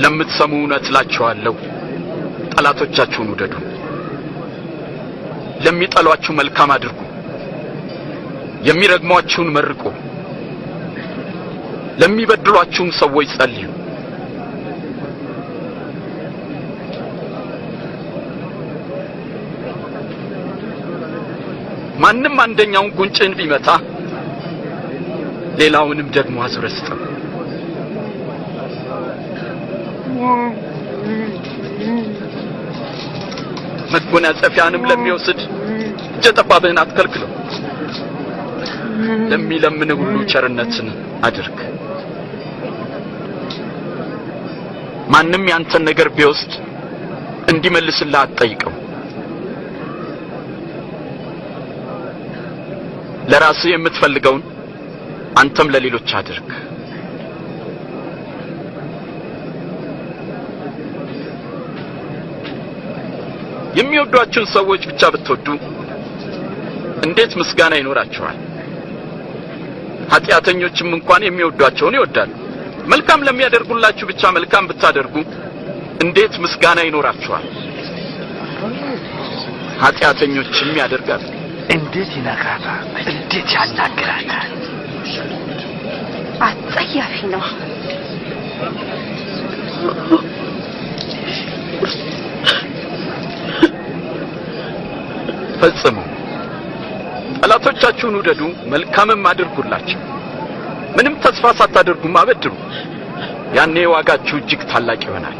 ለምትሰሙ እውነት እላችኋለሁ ጠላቶቻችሁን ውደዱ፣ ለሚጠሏችሁ መልካም አድርጉ፣ የሚረግሟችሁን መርቁ፣ ለሚበድሏችሁም ሰዎች ጸልዩ። ማንም አንደኛውን ጉንጭን ቢመታ ሌላውንም ደግሞ አዙረህ ስጠው። መጎናጸፊያንም ለሚወስድ እጀ ጠባብህን አትከልክለው። ለሚለምን ሁሉ ቸርነትን አድርግ። ማንም ያንተን ነገር ቢወስድ እንዲመልስልህ አትጠይቀው። ለራስህ የምትፈልገውን አንተም ለሌሎች አድርግ። የሚወዷችሁን ሰዎች ብቻ ብትወዱ እንዴት ምስጋና ይኖራችኋል? ኃጢአተኞችም እንኳን የሚወዷቸውን ይወዳሉ። መልካም ለሚያደርጉላችሁ ብቻ መልካም ብታደርጉ እንዴት ምስጋና ይኖራችኋል? ኃጢአተኞችም ያደርጋሉ። እንዴት ይነግራታል! እንዴት ያናግራታል! አጸያፊ ነው። ፈጽሙ። ጠላቶቻችሁን ውደዱ፣ መልካምም አድርጉላቸው፣ ምንም ተስፋ ሳታደርጉም አበድሩ። ያኔ ዋጋችሁ እጅግ ታላቅ ይሆናል፣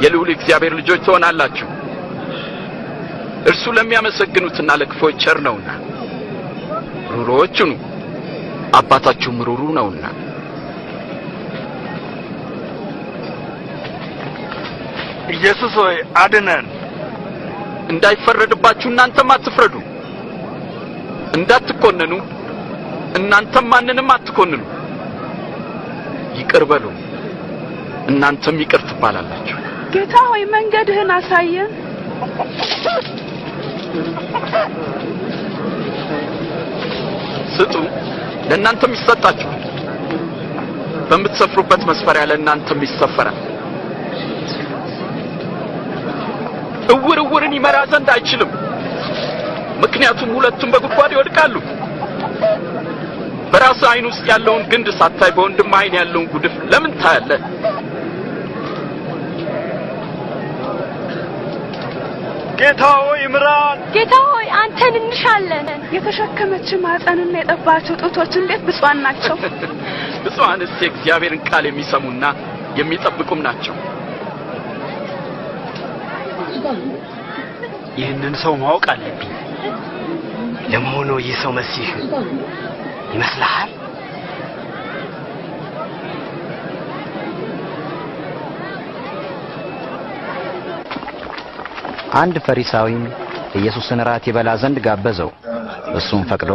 የልዑል እግዚአብሔር ልጆች ትሆናላችሁ። እርሱ ለሚያመሰግኑትና ለክፎች ቸር ነውና። ሩሩዎች ሁኑ፣ አባታችሁም ሩሩ ነውና። ኢየሱስ ሆይ አድነን። እንዳይፈረድባችሁ እናንተም አትፍረዱ፣ እንዳትኮነኑ እናንተም ማንንም አትኮንኑ። ይቅር በሉ፣ እናንተም ይቅር ትባላላችሁ። ጌታ ሆይ መንገድህን አሳየን። ስጡ፣ ለእናንተም ይሰጣችኋል። በምትሰፍሩበት መስፈሪያ ለእናንተም ይሰፈራል። እውር እውርን ይመራ ዘንድ አይችልም፣ ምክንያቱም ሁለቱም በጉድጓድ ይወድቃሉ። በራስህ ዓይን ውስጥ ያለውን ግንድ ሳታይ በወንድምህ ዓይን ያለውን ጉድፍ ለምን ታያለህ? ጌታ ሆይ ምራን። ጌታ ሆይ አንተን እንሻለን። የተሸከመች ማህፀንና የጠባቸው ጡቶች እንዴት ብፁዓን ናቸው! ብፁዓንስ የእግዚአብሔርን ቃል የሚሰሙና የሚጠብቁም ናቸው። ይህንን ሰው ማወቅ አለብኝ። ለመሆኑ ይህ ሰው መሲህ ይመስልሃል? አንድ ፈሪሳዊም ኢየሱስን ራት ይበላ ዘንድ ጋበዘው። እሱም ፈቅዶ